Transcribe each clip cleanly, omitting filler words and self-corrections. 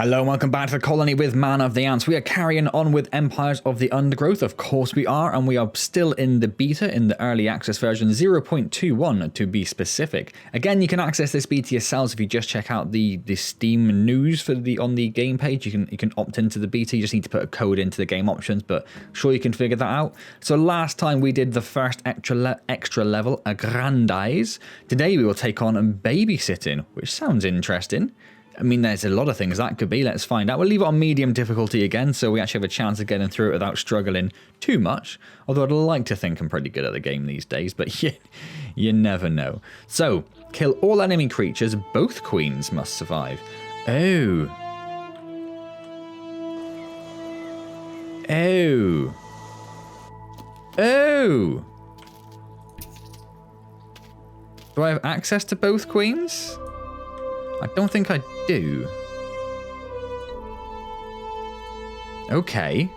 Hello and welcome back to the colony with Man of the Antz. We are carrying on with Empires of the Undergrowth. Of course we are, and we are still in the beta, in the early access version 0.21 to be specific. Again, you can access this beta yourselves if you just check out the Steam news for on the game page. You can opt into the beta. You just need to put a code into the game options, but sure you can figure that out. So last time we did the first extra level, Agrandize. Today we will take on babysitting, which sounds interesting. I mean, there's a lot of things that could be. Let's find out. We'll leave it on medium difficulty again, so we actually have a chance of getting through it without struggling too much. Although I'd like to think I'm pretty good at the game these days, but you never know. So, kill all enemy creatures. Both queens must survive. Oh. Oh. Oh. Do I have access to both queens? I don't think I do. Okay.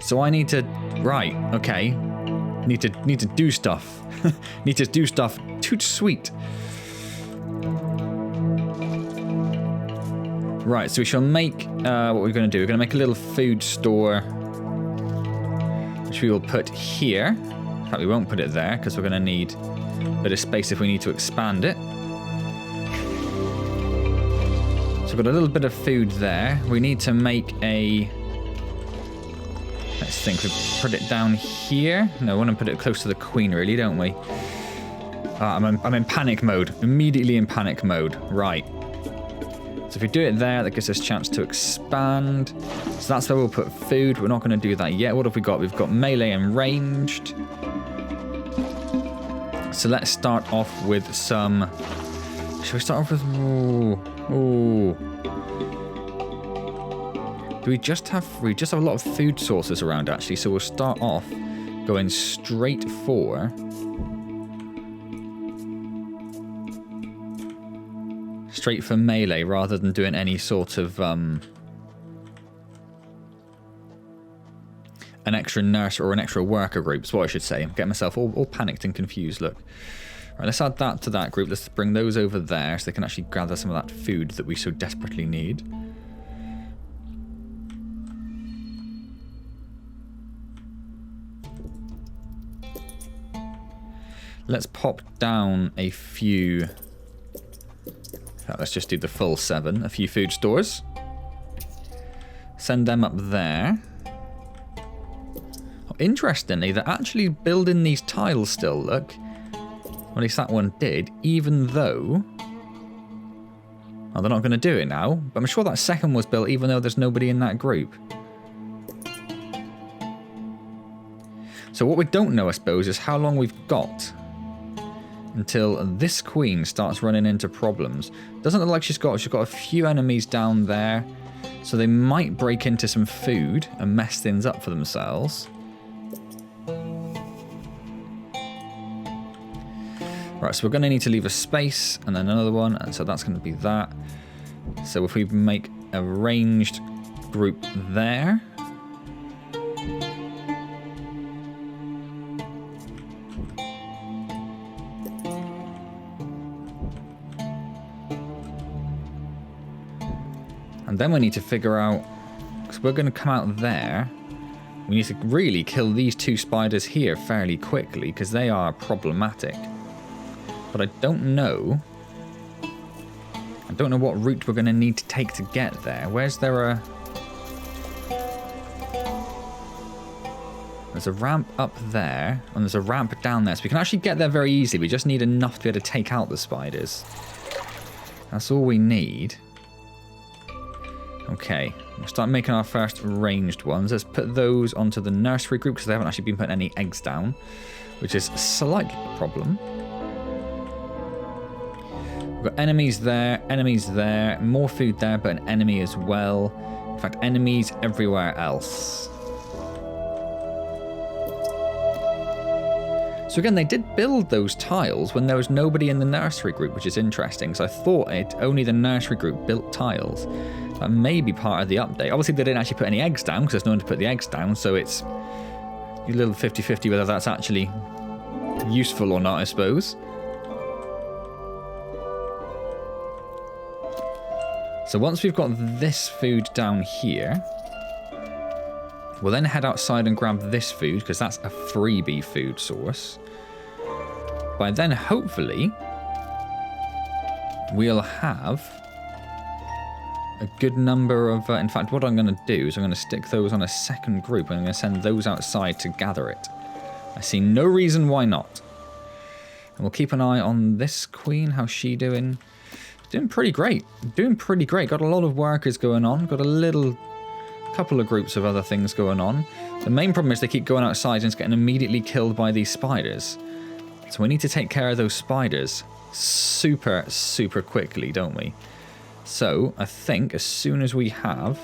So I need to... Right, okay. Need to do stuff. Need to do stuff. Toot sweet. Right, so we shall make... what we're going to do. We're going to make a little food store. Which we will put here. In fact, we won't put it there, because we're going to need a bit of space if we need to expand it. We've got a little bit of food there. We need to make a... Let's think. We put it down here. No, we want to put it close to the queen, really, don't we? I'm in panic mode. Immediately in panic mode. Right. So if we do it there, that gives us a chance to expand. So that's where we'll put food. We're not going to do that yet. What have we got? We've got melee and ranged. So let's start off with some... Shall we start off with... Ooh. We just have a lot of food sources around actually, so we'll start off going straight for melee rather than doing any sort of an extra nurse or an extra worker group is what I should say. I'm getting myself all panicked and confused, look. Right, let's add that to that group. Let's bring those over there so they can actually gather some of that food that we so desperately need. Let's pop down a few... Let's just do the full 7. A few food stores. Send them up there. Oh, interestingly, they're actually building these tiles still, look. Or at least that one did, even though... Oh, they're not going to do it now. But I'm sure that second was built even though there's nobody in that group. So what we don't know, I suppose, is how long we've got until this queen starts running into problems. Doesn't look like she's got a few enemies down there. So they might break into some food and mess things up for themselves. Right, so we're going to need to leave a space and then another one, and so that's going to be that. So if we make a ranged group there. And then we need to figure out, because we're going to come out there, we need to really kill these 2 spiders here fairly quickly, because they are problematic. But I don't know what route we're going to need to take to get there. Where's there a... There's a ramp up there, and there's a ramp down there. So we can actually get there very easily. We just need enough to be able to take out the spiders. That's all we need. Okay, we'll start making our first ranged ones. Let's put those onto the nursery group, because they haven't actually been putting any eggs down, which is slightly a problem. We've got enemies there, more food there, but an enemy as well. In fact, enemies everywhere else. So again, they did build those tiles when there was nobody in the nursery group, which is interesting. So I thought only the nursery group built tiles. That may be part of the update. Obviously, they didn't actually put any eggs down because there's no one to put the eggs down. So it's a little 50-50 whether that's actually useful or not, I suppose. So once we've got this food down here, we'll then head outside and grab this food, because that's a freebie food source. By then, hopefully, we'll have a good number of... in fact, what I'm going to do is I'm going to stick those on a second group, and I'm going to send those outside to gather it. I see no reason why not. And we'll keep an eye on this queen. How's she doing? Doing pretty great. Doing pretty great. Got a lot of workers going on. Got a couple of groups of other things going on. The main problem is they keep going outside and it's getting immediately killed by these spiders. So we need to take care of those spiders super, super quickly, don't we? So I think as soon as we have...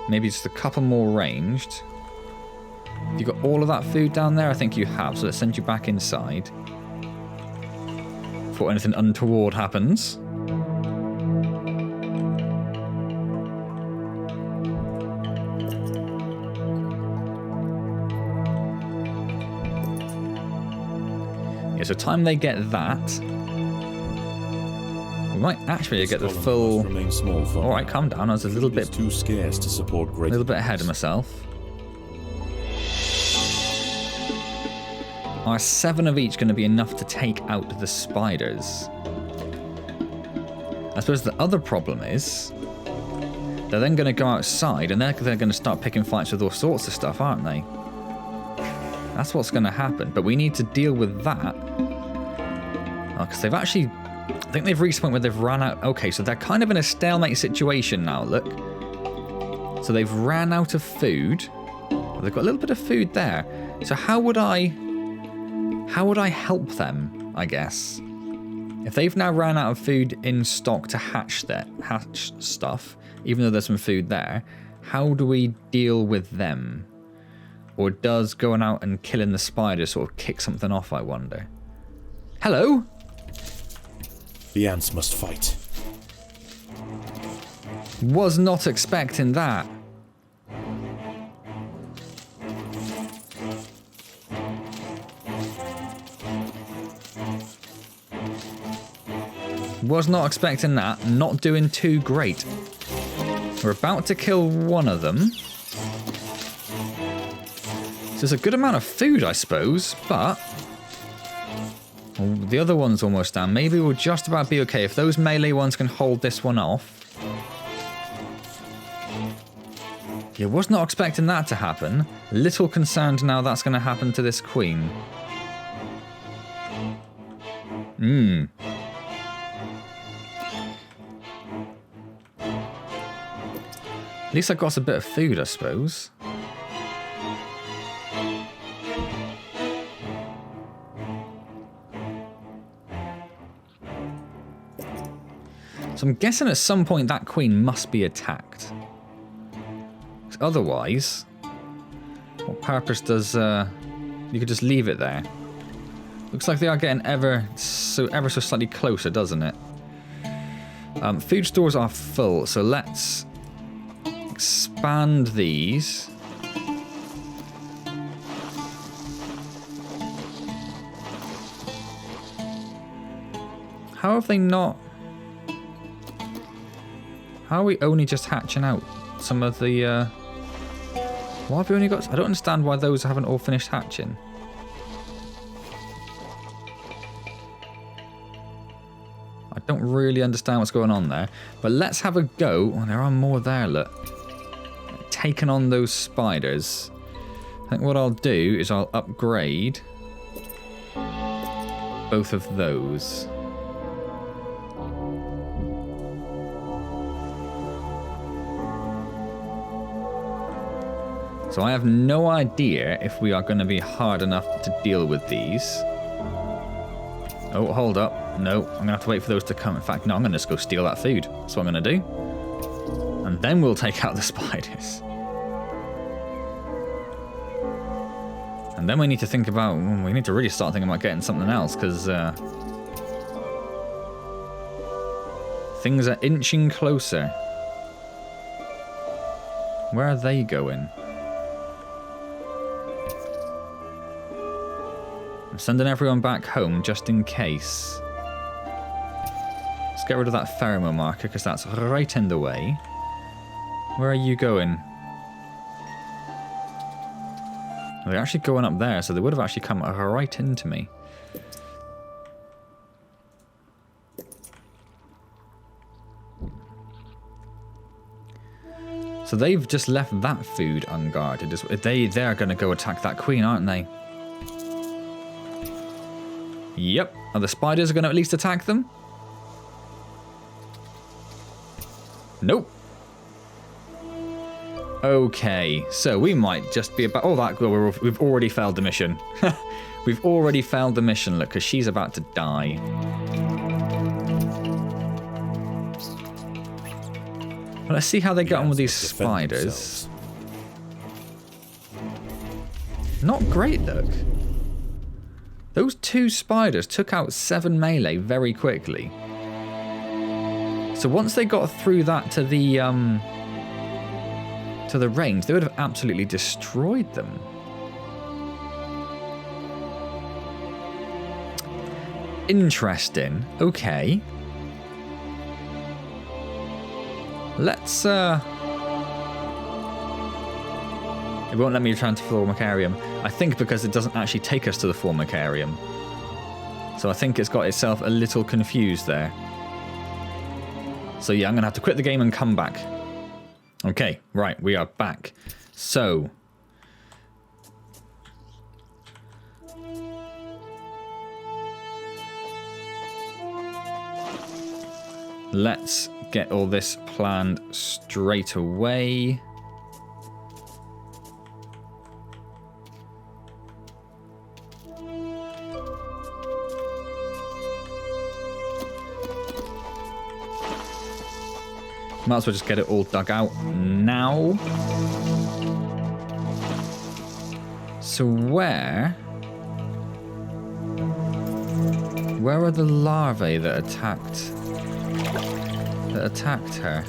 maybe just a couple more ranged. You got all of that food down there? I think you have, so let's send you back inside. Before anything untoward happens. Yeah, so time they get that, we might actually get the full... Alright, calm down, I was a little bit too scarce to support great... a little bit ahead of myself. Are 7 of each going to be enough to take out the spiders? I suppose the other problem is they're then going to go outside and they're going to start picking fights with all sorts of stuff, aren't they? That's what's going to happen. But we need to deal with that. Because they've actually... I think they've reached a point where they've run out... Okay, so they're kind of in a stalemate situation now, look. So they've ran out of food. They've got a little bit of food there. So how would I help them, I guess? If they've now ran out of food in stock to hatch stuff, even though there's some food there, how do we deal with them? Or does going out and killing the spiders sort of kick something off, I wonder? Hello? The ants must fight. Was not expecting that. Was not expecting that. Not doing too great. We're about to kill one of them. So there's a good amount of food, I suppose, but... well, the other one's almost down. Maybe we'll just about be okay if those melee ones can hold this one off. Yeah, was not expecting that to happen. Little concerned now that's going to happen to this queen. At least I got a bit of food, I suppose. So I'm guessing at some point that queen must be attacked. Otherwise, what purpose does... you could just leave it there. Looks like they are getting ever so slightly closer, doesn't it? Food stores are full, so let's expand these. How have they not... how are we only just hatching out some of the... why have we only got... I don't understand why those haven't all finished hatching. I don't really understand what's going on there. But let's have a go. Oh, there are more there, look. Taking on those spiders. I think what I'll do is I'll upgrade both of those. So I have no idea if we are going to be hard enough to deal with these. Oh, hold up. No, I'm going to have to wait for those to come. In fact, no, I'm going to just go steal that food. That's what I'm going to do. And then we'll take out the spiders. And then we need to think about... we need to really start thinking about getting something else, because... things are inching closer. Where are they going? I'm sending everyone back home just in case. get rid of that pheromone marker because that's right in the way. Where are you going? They're actually going up there, so they would have actually come right into me. So they've just left that food unguarded. They're going to go attack that queen, aren't they? Yep. Are the spiders going to at least attack them? Nope. Okay, so we might just be about... Oh, we've already failed the mission. We've already failed the mission, look, because she's about to die. Well, let's see how they get on with these spiders. Not great, look. Those 2 spiders took out 7 melee very quickly. So once they got through that to the range, they would have absolutely destroyed them. Interesting. Okay. Let's, It won't let me transfer Formicarium. I think because it doesn't actually take us to the Formicarium. So I think it's got itself a little confused there. So yeah, I'm going to have to quit the game and come back. Okay, right, we are back. So... let's get all this planned straight away. Might as well just get it all dug out now. So where are the larvae that attacked her?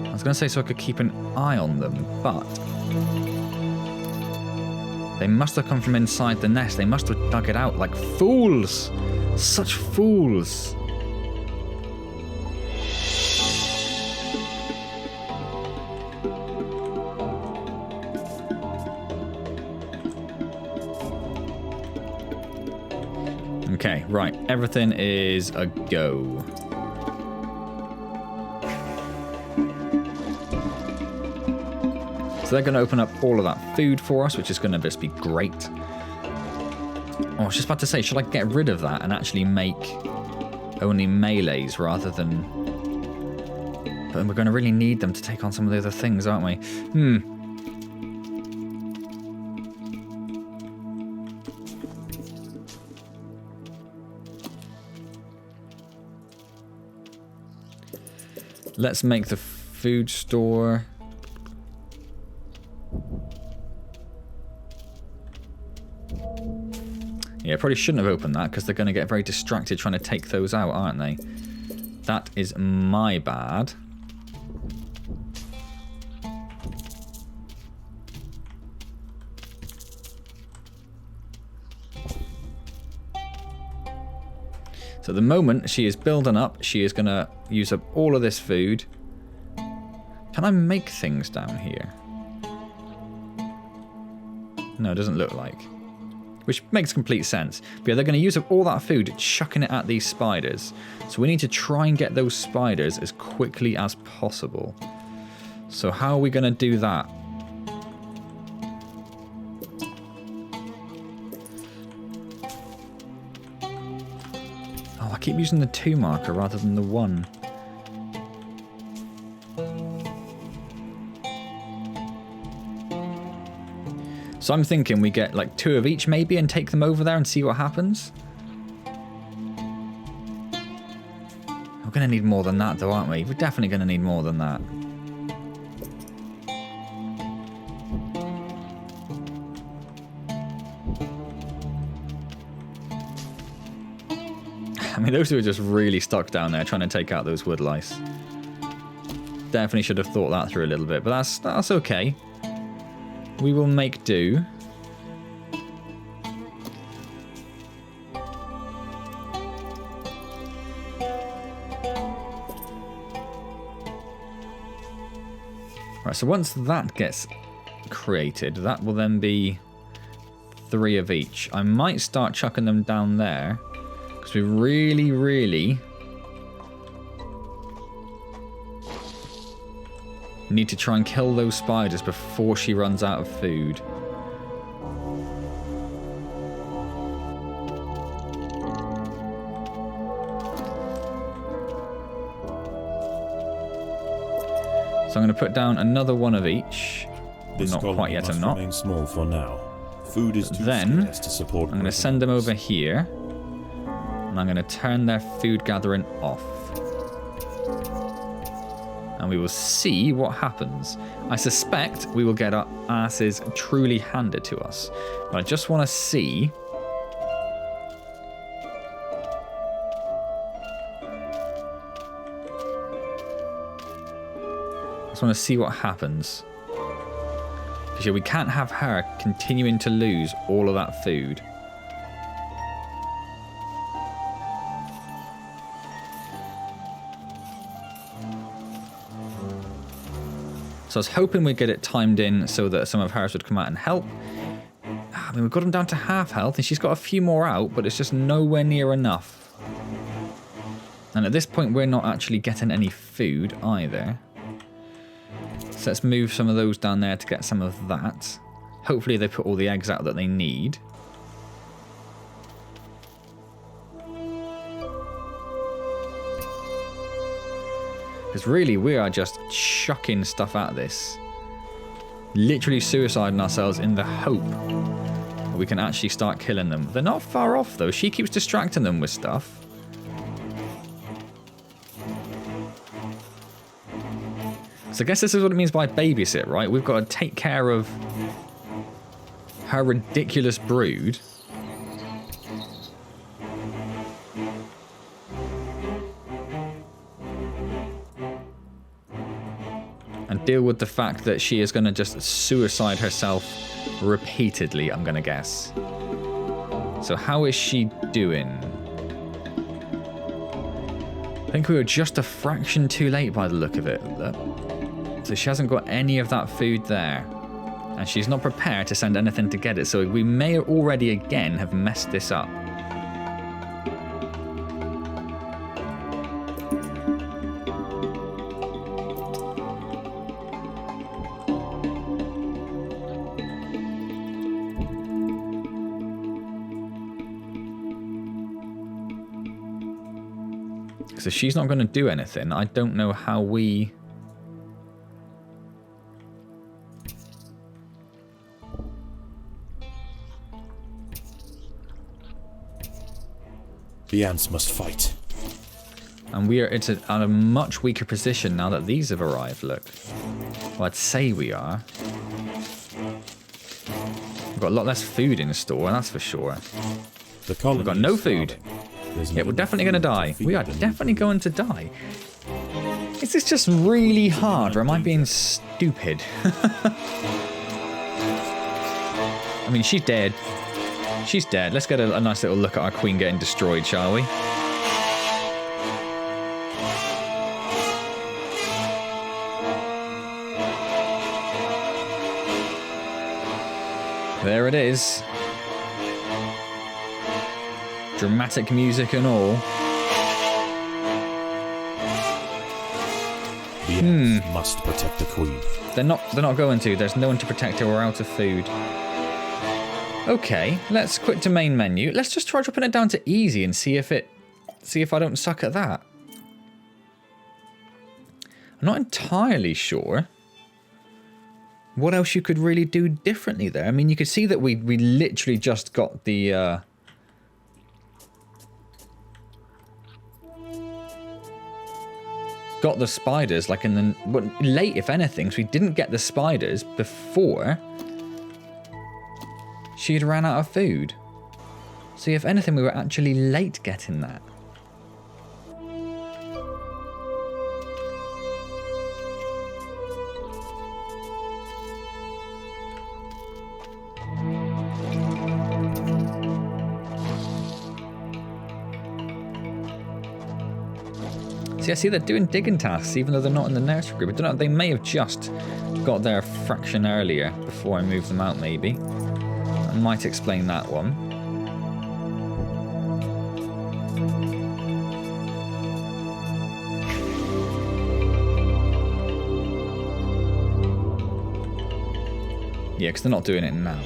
I was going to say so I could keep an eye on them, but they must have come from inside the nest. They must have dug it out like fools. Such fools. Okay, right. Everything is a go. So they're going to open up all of that food for us, which is going to just be great. Oh, I was just about to say, should I get rid of that and actually make only melees rather than... But we're going to really need them to take on some of the other things, aren't we? Let's make the food store. Yeah, probably shouldn't have opened that because they're going to get very distracted trying to take those out, aren't they? That is my bad. So at the moment, she is building up. She is going to use up all of this food. Can I make things down here? No, it doesn't look like. Which makes complete sense. But yeah, they're going to use up all that food, chucking it at these spiders. So we need to try and get those spiders as quickly as possible. So how are we going to do that? I keep using the 2 marker rather than the 1. So I'm thinking we get like 2 of each maybe and take them over there and see what happens. We're going to need more than that though, aren't we? We're definitely going to need more than that. I mean, those two are just really stuck down there trying to take out those wood lice. Definitely should have thought that through a little bit, but that's okay. We will make do. Right, so once that gets created, that will then be 3 of each. I might start chucking them down there because we really need to try and kill those spiders before she runs out of food. So I'm going to put down another 1 of each. This Not quite yet, I'm not. remain small for now. Food is too Then scarce to support. I'm going to send them over here, and I'm going to turn their food gathering off. And we will see what happens. I suspect we will get our asses truly handed to us. But I just want to see. I just want to see what happens. Because we can't have her continuing to lose all of that food. So I was hoping we'd get it timed in so that some of hers would come out and help. I mean, we've got them down to half health, and she's got a few more out, but it's just nowhere near enough. And at this point, we're not actually getting any food either. So let's move some of those down there to get some of that. Hopefully they put all the eggs out that they need. Because really, we are just chucking stuff at this. Literally suiciding ourselves in the hope that we can actually start killing them. They're not far off, though. She keeps distracting them with stuff. So I guess this is what it means by babysit, right? We've got to take care of her ridiculous brood. And deal with the fact that she is going to just suicide herself repeatedly, I'm going to guess. So how is she doing? I think we were just a fraction too late by the look of it. So she hasn't got any of that food there. And she's not prepared to send anything to get it. So we may already again have messed this up. So she's not going to do anything. I don't know how we... The ants must fight. And we are at a much weaker position now that these have arrived, look. Well, I'd say we are. We've got a lot less food in the store, that's for sure. The colony We've got no food. Yeah, we're definitely going to die. We are definitely going to die. Is this just really hard, or am I being stupid? I mean, she's dead. She's dead. Let's get a nice little look at our queen getting destroyed, shall we? There it is. Dramatic music and all. The ants must protect the queen. They're not going to. There's no one to protect her. We're out of food. Okay, let's quit to main menu. Let's just try dropping it down to easy and see if I don't suck at that. I'm not entirely sure what else you could really do differently there. I mean, you could see that we literally just got the spiders like in the late, if anything, so we didn't get the spiders before she'd ran out of food. So if anything, we were actually late getting that. See, I see they're doing digging tasks even though they're not in the nursery group. I don't know, they may have just have got there a fraction earlier before I move them out, maybe. I might explain that one. Yeah, because they're not doing it now.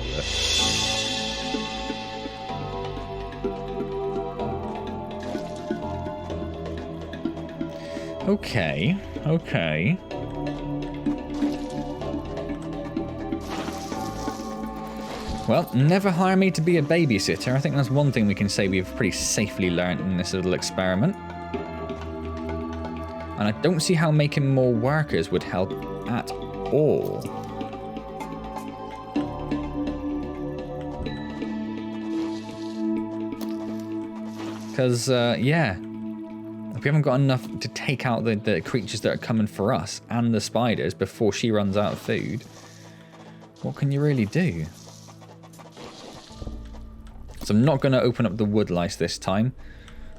Okay, okay. Well, never hire me to be a babysitter. I think that's one thing we can say we've pretty safely learnt in this little experiment. And I don't see how making more workers would help at all. Because, yeah, if we haven't got enough to take out the creatures that are coming for us and the spiders before she runs out of food, what can you really do? So I'm not going to open up the wood lice this time.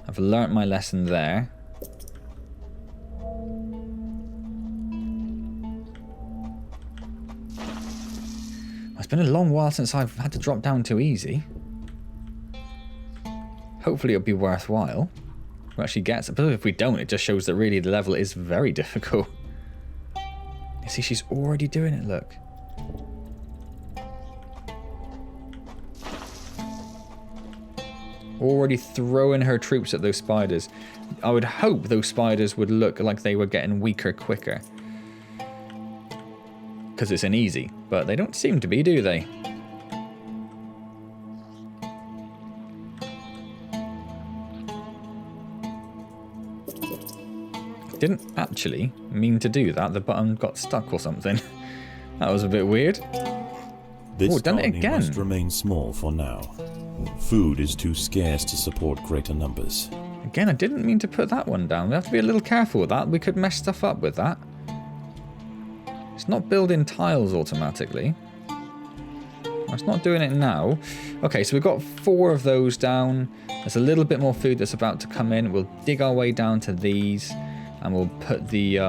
I've learnt my lesson there. It's been a long while since I've had to drop down too easy. Hopefully it'll be worthwhile. We'll actually get it. But if we don't, it just shows that really the level is very difficult. You see, she's already doing it, look. Already throwing her troops at those spiders. I would hope those spiders would look like they were getting weaker quicker. Because it's an easy. But they don't seem to be, do they? Didn't actually mean to do that. The button got stuck or something. That was a bit weird. This done it colony again. must remain small for now. Food is too scarce to support greater numbers. Again, I didn't mean to put that one down. We have to be a little careful with that. We could mess stuff up with that. It's not building tiles automatically. It's not doing it now. Okay, so we've got 4 of those down. There's a little bit more food that's about to come in. We'll dig our way down to these. And we'll put the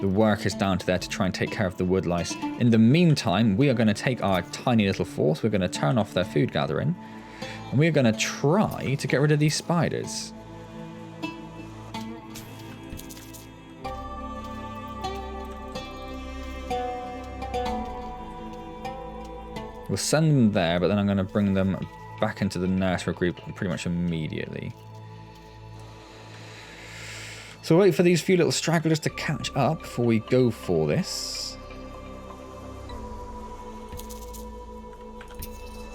workers down to there to try and take care of the wood lice. In the meantime, we are going to take our tiny little force. We're going to turn off their food gathering. And we're going to try to get rid of these spiders. We'll send them there, but then I'm going to bring them back into the nursery group pretty much immediately. So wait for these few little stragglers to catch up before we go for this.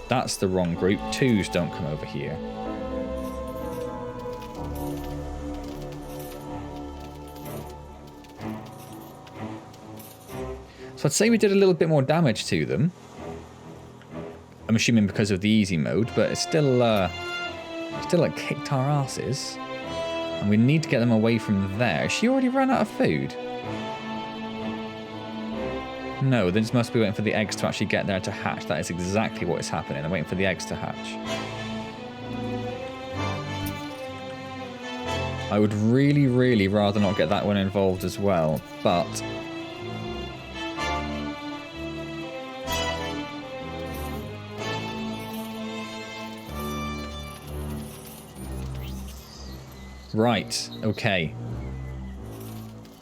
That's the wrong group. 2s don't come over here. So I'd say we did a little bit more damage to them. I'm assuming because of the easy mode, but it's still like kicked our asses. And we need to get them away from there. She already ran out of food. No, they just must be waiting for the eggs to actually get there to hatch. That is exactly what is happening. They're waiting for the eggs to hatch. I would really, really rather not get that one involved as well, but... Right, okay.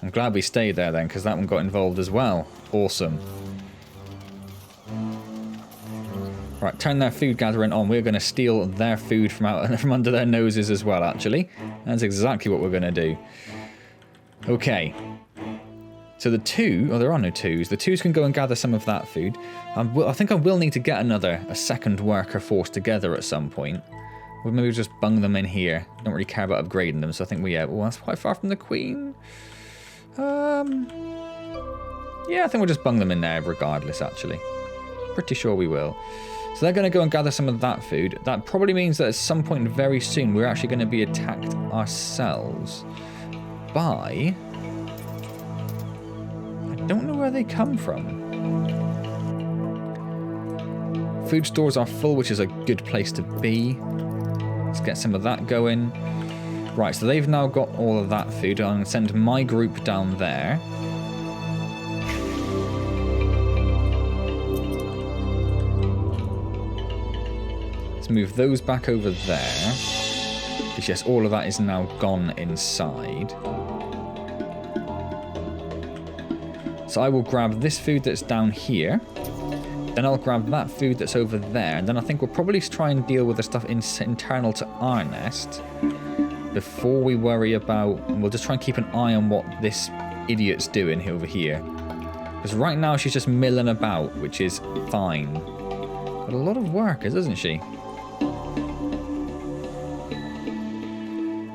I'm glad we stayed there then, because that one got involved as well. Awesome. Right, turn their food gathering on. We're going to steal their food from under their noses as well, actually. That's exactly what we're going to do. Okay. So the 2, there are no 2s. The 2s can go and gather some of that food. I think I will need to get a second worker force together at some point. Or maybe we'll just bung them in here. Don't really care about upgrading them, so I think well, that's quite far from the queen. Yeah, I think we'll just bung them in there regardless, actually. Pretty sure we will. So they're going to go and gather some of that food. That probably means that at some point very soon we're actually going to be attacked ourselves by... I don't know where they come from. Food stores are full, which is a good place to be. Let's get some of that going. Right, so they've now got all of that food. I'm going to send my group down there. Let's move those back over there. Because yes, all of that is now gone inside. So I will grab this food that's down here. Then I'll grab that food that's over there. And then I think we'll probably try and deal with the stuff internal to our nest before we worry about... And we'll just try and keep an eye on what this idiot's doing over here. Because right now she's just milling about, which is fine. But a lot of workers, isn't she?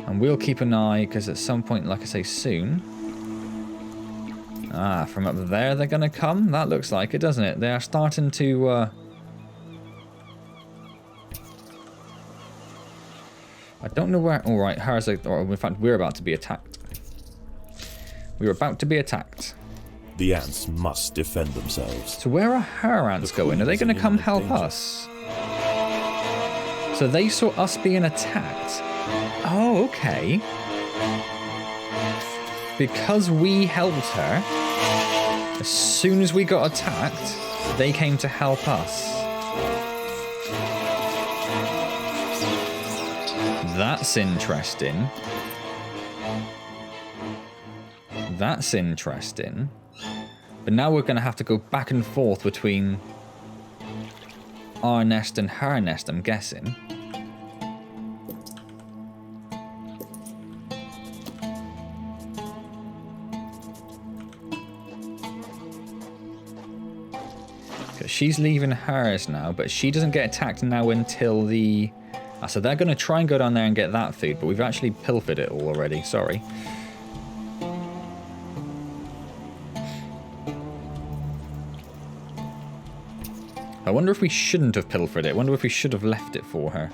And we'll keep an eye, because at some point, like I say, soon... Ah, from up there they're going to come? That looks like it, doesn't it? They are starting to... I don't know where... Alright, hers are... Or in fact, we're about to be attacked. We're about to be attacked. The ants must defend themselves. So where are her ants going? Are they going to come help us? So they saw us being attacked. Oh, okay. Because we helped her, as soon as we got attacked, they came to help us. That's interesting. That's interesting. But now we're going to have to go back and forth between our nest and her nest, I'm guessing. She's leaving hers now, but she doesn't get attacked now until the... Ah, so they're going to try and go down there and get that food, but we've actually pilfered it all already. Sorry. I wonder if we shouldn't have pilfered it. I wonder if we should have left it for her.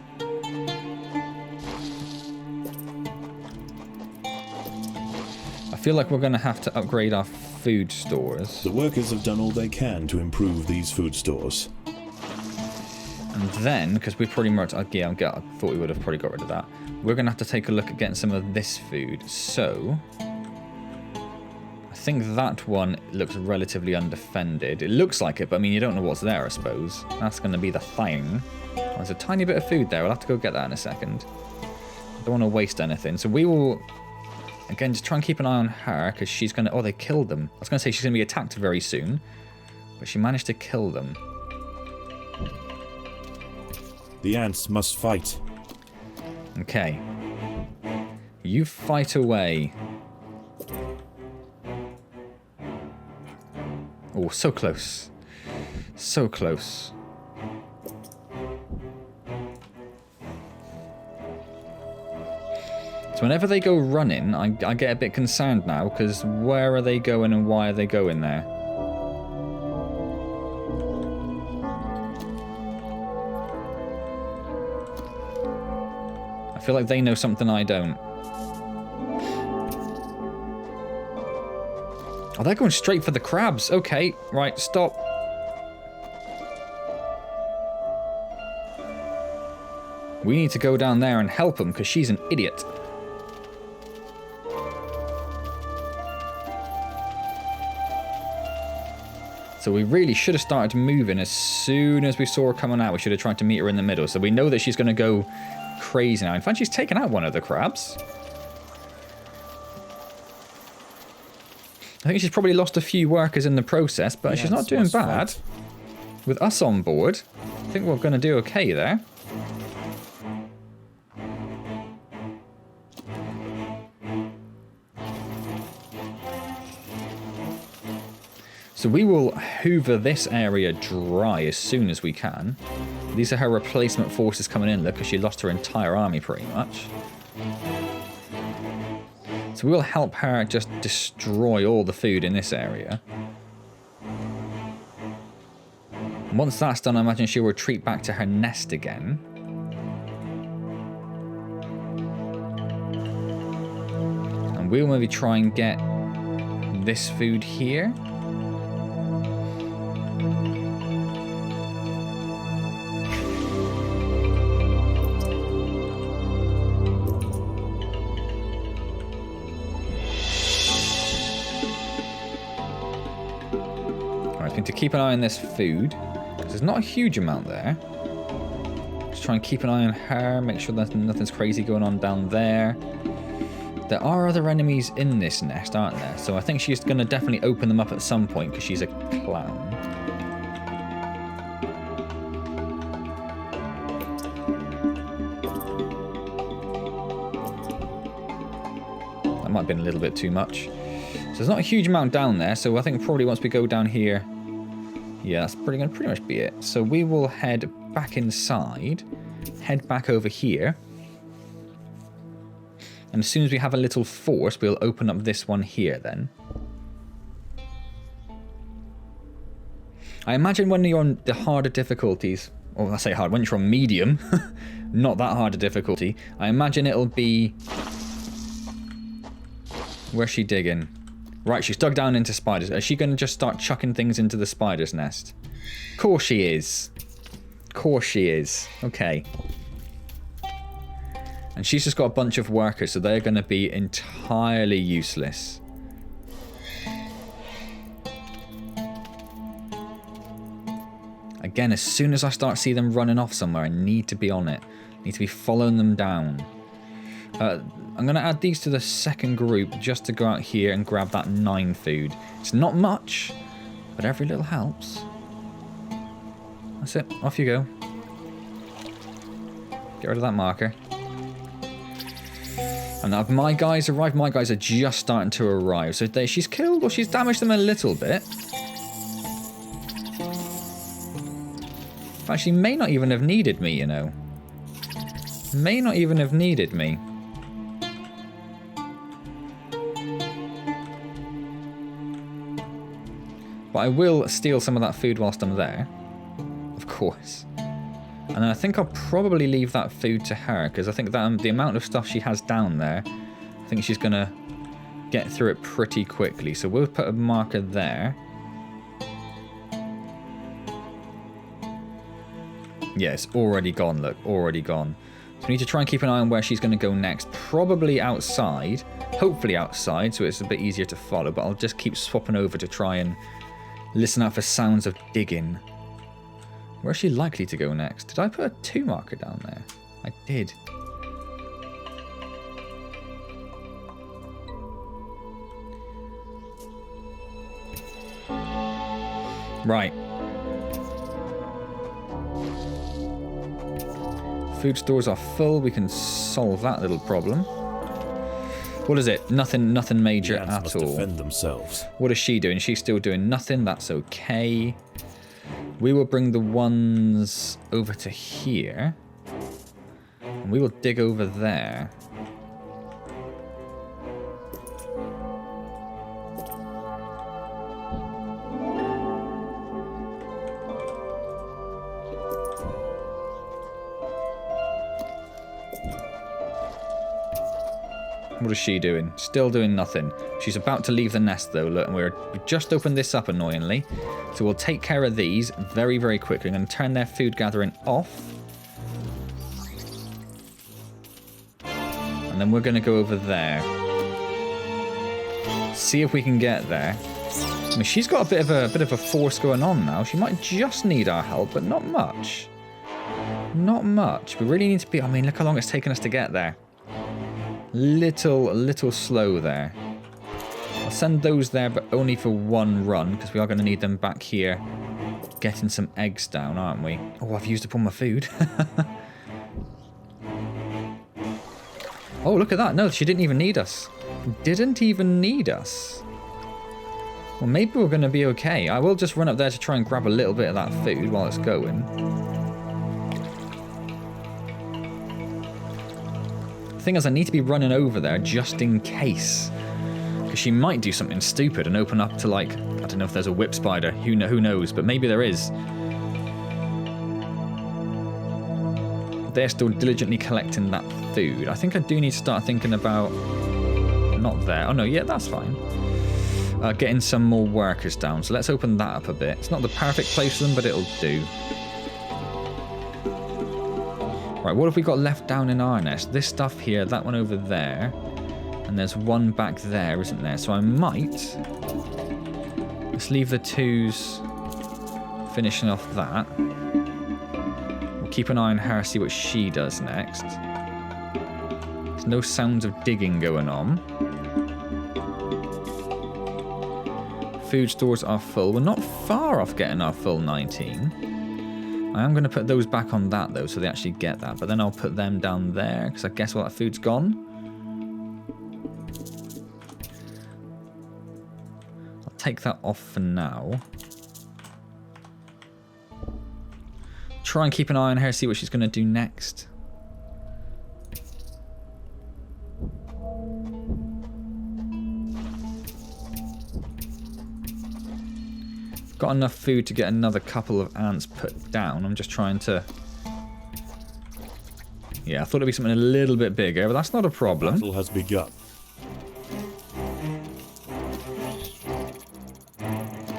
I feel like we're going to have to upgrade our food stores. The workers have done all they can to improve these food stores. And then, because we pretty much... Yeah, I thought we would have probably got rid of that. We're going to have to take a look at getting some of this food. So... I think that one looks relatively undefended. It looks like it, but I mean, you don't know what's there, I suppose. That's going to be the thing. Oh, there's a tiny bit of food there. We'll have to go get that in a second. I don't want to waste anything. So we will... Again, just try and keep an eye on her, because she's going to... Oh, they killed them. I was going to say she's going to be attacked very soon. But she managed to kill them. The ants must fight. Okay. You fight away. Oh, so close. So close. So whenever they go running, I get a bit concerned now, because where are they going and why are they going there? I feel like they know something I don't. Oh, they're going straight for the crabs. Okay, right, stop. We need to go down there and help them, because she's an idiot. So we really should have started moving as soon as we saw her coming out. We should have tried to meet her in the middle. So we know that she's going to go crazy now. In fact, she's taken out one of the crabs. I think she's probably lost a few workers in the process, but she's not doing bad. With us on board, I think we're going to do okay there. So we will hoover this area dry as soon as we can. These are her replacement forces coming in, look, because she lost her entire army pretty much. So we will help her just destroy all the food in this area. And once that's done, I imagine she'll retreat back to her nest again. And we'll maybe try and get this food here. To keep an eye on this food, because there's not a huge amount there. Just try and keep an eye on her, make sure that nothing's crazy going on down there. There are other enemies in this nest, aren't there? So I think she's going to definitely open them up at some point because she's a clown. That might have been a little bit too much. So there's not a huge amount down there, so I think probably once we go down here, yeah, that's going to pretty much be it. So we will head back inside, head back over here. And as soon as we have a little force, we'll open up this one here then. I imagine when you're on the harder difficulties, or I say hard, when you're on medium, not that hard a difficulty, I imagine it'll be... Where's she digging? Right, she's dug down into spiders. Is she going to just start chucking things into the spider's nest? Of course she is. Of course she is. Okay. And she's just got a bunch of workers, so they're going to be entirely useless. Again, as soon as I start seeing them running off somewhere, I need to be on it. I need to be following them down. I'm going to add these to the second group just to go out here and grab that 9 food. It's not much, but every little helps. That's it. Off you go. Get rid of that marker. And now my guys arrive. My guys are just starting to arrive. So she's killed or she's damaged them a little bit. But she may not even have needed me, you know. May not even have needed me. But I will steal some of that food whilst I'm there. Of course. And I think I'll probably leave that food to her, because I think that the amount of stuff she has down there, I think she's going to get through it pretty quickly. So we'll put a marker there. Yeah, it's already gone, look, already gone. So we need to try and keep an eye on where she's going to go next. Probably outside, hopefully outside, so it's a bit easier to follow, but I'll just keep swapping over to try and listen out for sounds of digging. Where's she likely to go next? Did I put a 2 marker down there? I did. Right. Food stores are full. We can solve that little problem. What is it? Nothing major The ants at must all. defend themselves. What is she doing? She's still doing nothing. That's okay. We will bring the ones over to here. And we will dig over there. What is she doing? Still doing nothing. She's about to leave the nest though, look, and we just opened this up annoyingly. So we'll take care of these very, very quickly. I'm going to turn their food gathering off. And then we're going to go over there. See if we can get there. I mean, she's got a bit of a force going on now. She might just need our help, but not much. Not much. We really need to be... I mean, look how long it's taken us to get there. Little slow there. I'll send those there, but only for one run, because we are going to need them back here getting some eggs down, aren't we? Oh, I've used up all my food. Oh, look at that. No, she didn't even need us. Didn't even need us. Well, maybe we're going to be okay. I will just run up there to try and grab a little bit of that food while it's going. The thing is, I need to be running over there just in case. Because she might do something stupid and open up to, like, I don't know if there's a whip spider. Who knows? But maybe there is. They're still diligently collecting that food. I think I do need to start thinking about... Not there. Oh, no, yeah, that's fine. Getting some more workers down. So let's open that up a bit. It's not the perfect place for them, but it'll do. Right, what have we got left down in our nest? This stuff here, that one over there. And there's one back there, isn't there? So I might... Let's leave the 2s finishing off that. We'll Keep an eye on her, see what she does next. There's no sounds of digging going on. Food stores are full. We're not far off getting our full 19. I am going to put those back on that, though, so they actually get that. But then I'll put them down there, because I guess all that food's gone. I'll take that off for now. Try and keep an eye on her, see what she's going to do next. Got enough food to get another couple of ants put down. I'm just trying to... Yeah, I thought it'd be something a little bit bigger, but that's not a problem. Battle has begun.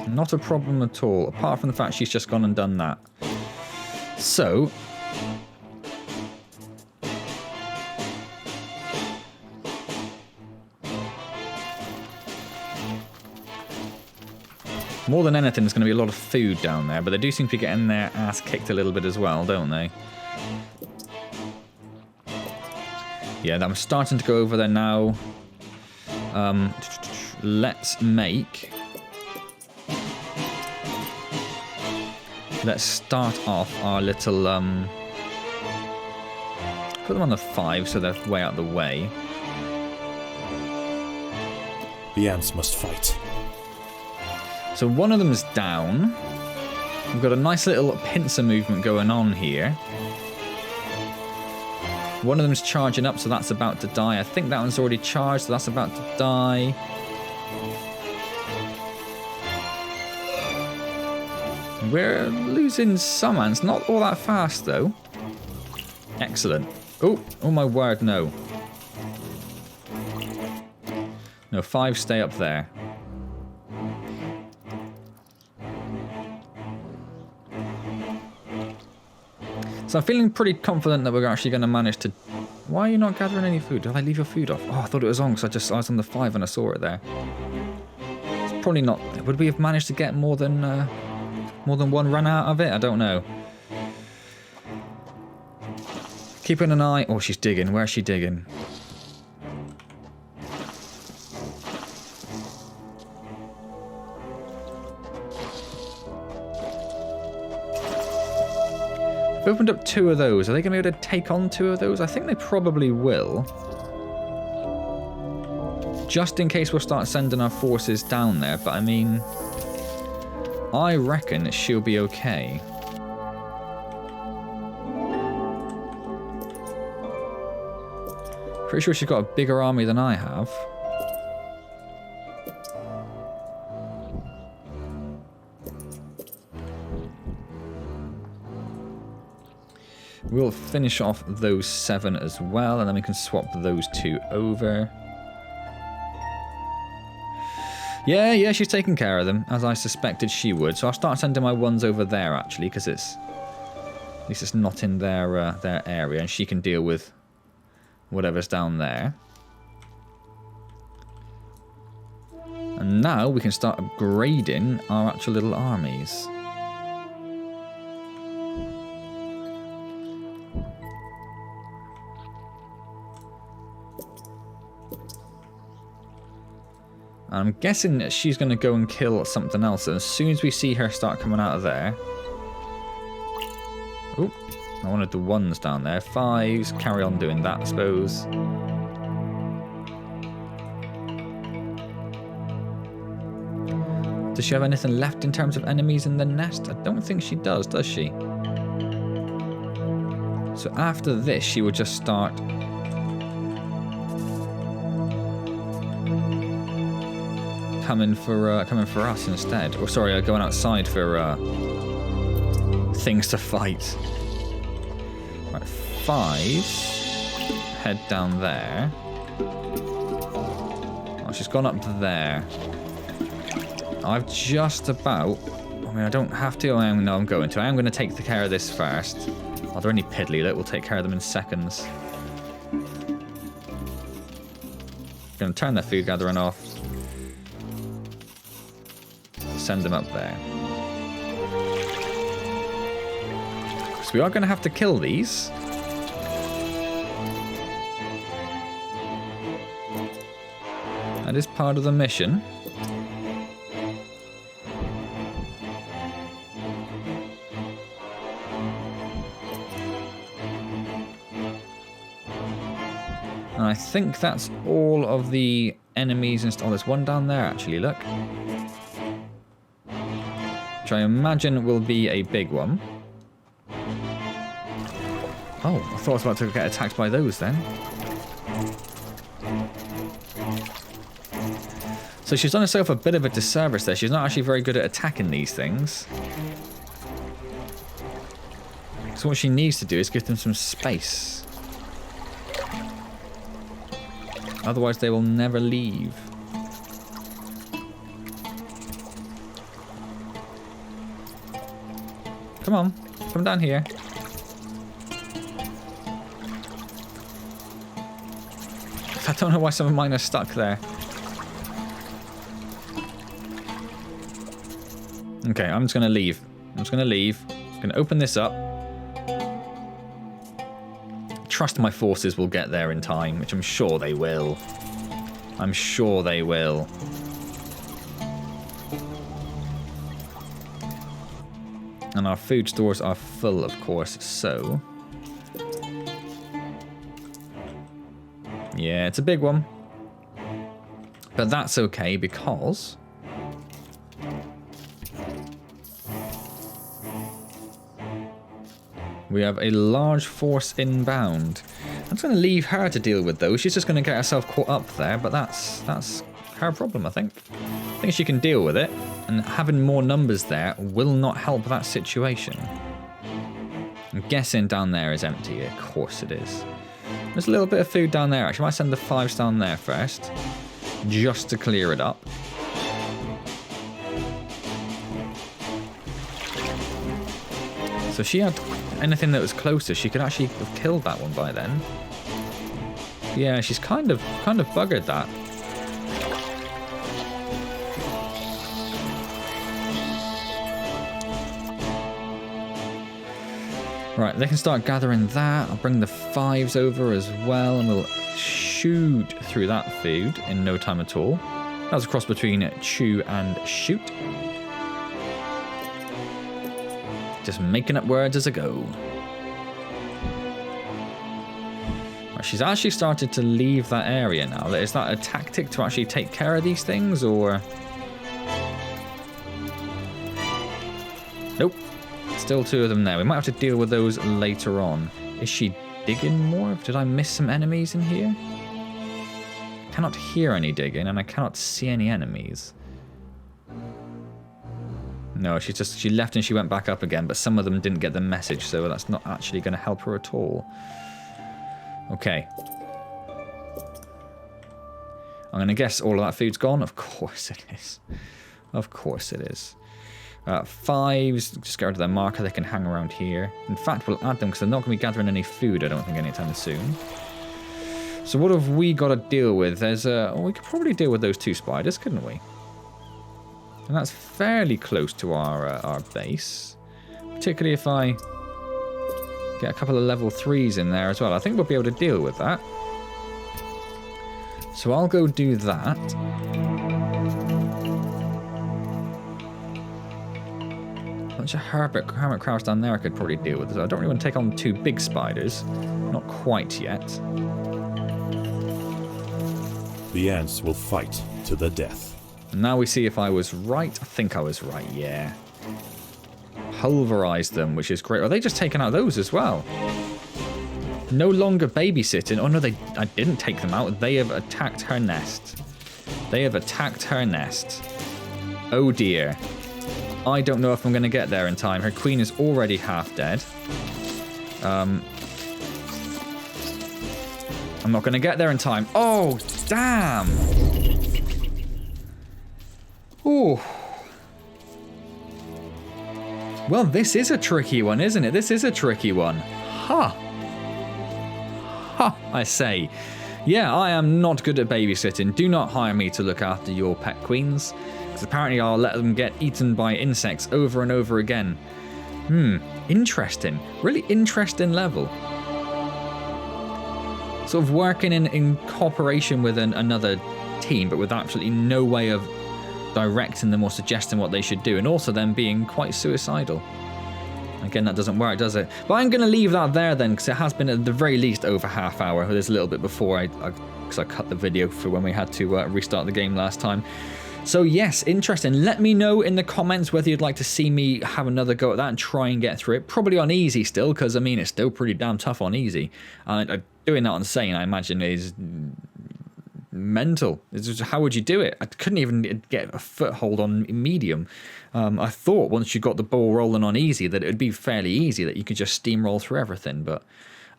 Not a problem at all, apart from the fact she's just gone and done that. So... more than anything, there's going to be a lot of food down there, but they do seem to be getting their ass kicked a little bit as well, don't they? Yeah, I'm starting to go over there now. Let's make... Let's start off our little... Put them on the 5 so they're way out of the way. The ants must fight. So one of them is down. We've got a nice little pincer movement going on here. One of them's charging up, so that's about to die. I think that one's already charged, so that's about to die. We're losing some ants, not all that fast though. Excellent. Oh my word, no. No, 5 stay up there. So I'm feeling pretty confident that we're actually going to manage to... Why are you not gathering any food? Did I leave your food off? Oh, I thought it was on because I was on the 5 and I saw it there. It's probably not... Would we have managed to get more than one run out of it? I don't know. Keeping an eye... Oh, she's digging. Where's she digging? We've opened up 2 of those. Are they going to be able to take on 2 of those? I think they probably will. Just in case we'll start sending our forces down there. But I mean, I reckon she'll be okay. Pretty sure she's got a bigger army than I have. We'll finish off those 7 as well, and then we can swap those 2 over. Yeah, she's taking care of them, as I suspected she would. So I'll start sending my ones over there, actually, because it's... At least it's not in their area, and she can deal with whatever's down there. And now we can start upgrading our actual little armies. I'm guessing that she's going to go and kill something else. And as soon as we see her start coming out of there... Oh, I wanted the 1s down there. 5s, carry on doing that, I suppose. Does she have anything left in terms of enemies in the nest? I don't think she does she? So after this, she would just start... coming for us instead. Or sorry, going outside for things to fight. Right, 5s. Head down there. Oh, she's gone up there. I've just about... I mean, I don't have to. No, I'm going to. I am going to take care of this first. Oh, they're only piddly. That will take care of them in seconds. Going to turn their food gathering off. Send them up there. we are going to have to kill these. That is part of the mission. And I think that's all of the enemies and stuff. Oh, there's one down there actually, look. Which I imagine will be a big one. Oh, I thought I was about to get attacked by those then. So she's done herself a bit of a disservice there. She's not actually very good at attacking these things. So what she needs to do is give them some space. Otherwise they will never leave. Come on, come down here. I don't know why some of mine are stuck there. Okay, I'm just going to leave. I'm just going to leave. I'm going to open this up. Trust my forces will get there in time, which I'm sure they will. I'm sure they will. And our food stores are full, of course, so... Yeah, it's a big one. But that's okay because... we have a large force inbound. I'm just going to leave her to deal with those. She's just going to get herself caught up there, but that's her problem, I think. I think she can deal with it, and having more numbers there will not help that situation. I'm guessing down there is empty. Of course it is. There's a little bit of food down there. Actually, I might send the 5s down there first, just to clear it up. So if she had anything that was closer, she could actually have killed that one by then. Yeah, she's kind of buggered that. Right, they can start gathering that. I'll bring the 5s over as well, and we'll shoot through that food in no time at all. That was a cross between chew and shoot. Just making up words as I go. Right, she's actually started to leave that area now. Is that a tactic to actually take care of these things, or...? Nope. Still 2 of them there. We might have to deal with those later on. Is she digging more? Did I miss some enemies in here? I cannot hear any digging, and I cannot see any enemies. No, she left and she went back up again, but some of them didn't get the message, so that's not actually going to help her at all. Okay. I'm going to guess all of that food's gone. Of course it is. Of course it is. 5s, just get rid of their marker. They can hang around here. In fact, we'll add them because they're not going to be gathering any food, I don't think, anytime soon. So what have we got to deal with? There's we could probably deal with those 2 spiders, couldn't we? And that's fairly close to our base. Particularly if I get a couple of level 3s in there as well. I think we'll be able to deal with that. So I'll go do that. A bunch of hermit crabs down there I could probably deal with. I don't really want to take on 2 big spiders. Not quite yet. The ants will fight to the death. Now we see if I was right. I think I was right, yeah. Pulverized them, which is great. Are they just taking out those as well? No longer babysitting. Oh no, I didn't take them out. They have attacked her nest. They have attacked her nest. Oh dear. I don't know if I'm going to get there in time. Her queen is already half dead. I'm not going to get there in time. Oh, damn. Ooh. Well, this is a tricky one, isn't it? This is a tricky one. Ha! Ha, I say. Yeah, I am not good at babysitting. Do not hire me to look after your pet queens, because apparently I'll let them get eaten by insects over and over again. Interesting. Really interesting level. Sort of working in cooperation with another team, but with absolutely no way of directing them or suggesting what they should do, and also them being quite suicidal. Again, that doesn't work, does it? But I'm going to leave that there then, because it has been at the very least over half hour. There's a little bit before because I cut the video for when we had to restart the game last time. So yes, interesting. Let me know in the comments whether you'd like to see me have another go at that and try and get through it. Probably on easy still, because I mean, it's still pretty damn tough on easy. Doing that on sane, I imagine, is mental. It's just, how would you do it? I couldn't even get a foothold on medium. I thought once you got the ball rolling on easy that it would be fairly easy, that you could just steamroll through everything. But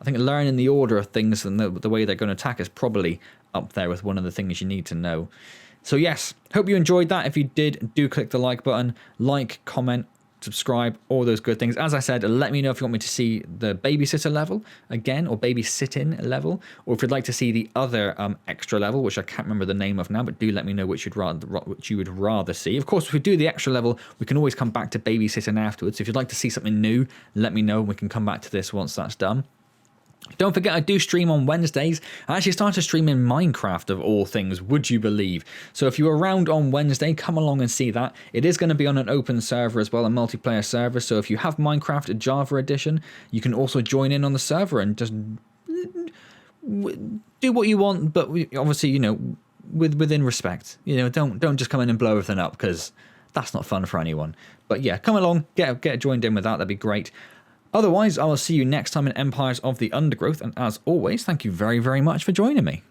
I think learning the order of things and the way they're going to attack is probably up there with one of the things you need to know. So yes, hope you enjoyed that. If you did, do click the like button, like, comment, subscribe, all those good things. As I said, let me know if you want me to see the babysitter level again, or babysitting level, or if you'd like to see the other extra level, which I can't remember the name of now, but do let me know which you would rather see. Of course, if we do the extra level, we can always come back to babysitting afterwards. If you'd like to see something new, let me know and we can come back to this once that's done. Don't forget, I do stream on Wednesdays. I actually started streaming Minecraft, of all things, would you believe? So if you're around on Wednesday, come along and see that. It is going to be on an open server as well, a multiplayer server. So if you have Minecraft Java Edition, you can also join in on the server and just do what you want, but obviously, you know, within respect. You know, don't just come in and blow everything up, because that's not fun for anyone. But yeah, come along, get joined in with that. That'd be great. Otherwise, I will see you next time in Empires of the Undergrowth, and as always, thank you very, very much for joining me.